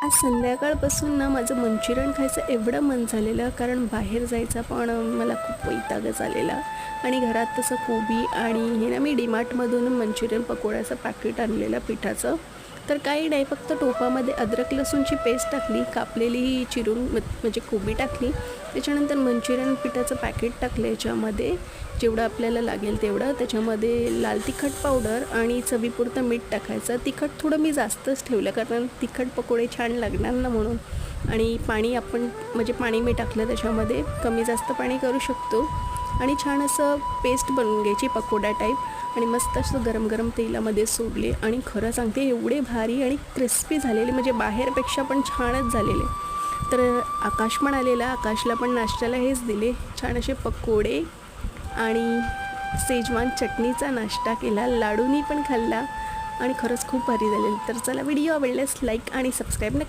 आज संध्याकाळपासून ना माझं मंचुरियन खायचं एवढं मन झालेलं, कारण बाहेर जायचा पण मला खूप वैतागच आलेला. आणि घरात तसं कोबी आणि हे ना मी डीमार्टमधून मंचुरियन पकोड्याचं पॅकेट आणलेलं पिठाचं. तर काही नाही, फक्त टोपामध्ये अद्रक लसूणची पेस्ट टाकली, कापलेली चिरून म्हणजे कोबी टाकली, त्याच्यानंतर मंचुरियन पिठाचं पॅकेट टाकलं याच्यामध्ये, जेवढं आपल्याला लागेल तेवढं. त्याच्यामध्ये लाल तिखट पावडर आणि चवीपुरतं मीठ टाकायचं. तिखट थोडं मी जास्तच ठेवलं, कारण तिखट पकोडे छान लागणार ना म्हणून. आणि पाणी आपण म्हणजे पाणी मी टाकलं त्याच्यामध्ये, कमी जास्त पाणी करू शकतो. आणि छान असं पेस्ट बनवून घ्यायची पकोडा टाईप, आणि मस्त असं गरम गरम तेलामध्ये सोडले. आणि खरं सांगते, एवढे भारी आणि क्रिस्पी झालेले, म्हणजे बाहेरपेक्षा पण छानच झालेले. तर आकाश पण आलेला, आकाशला पण नाश्त्याला हेच दिले, छान असे पकोडे आणि शेजवान चटणीचा नाश्ता केला, लाडूनी पण खाल्ला. आणि खरंच खूप भारी झालेलं. तर चला, व्हिडिओ आवडल्यास लाईक आणि सबस्क्राईब नक्की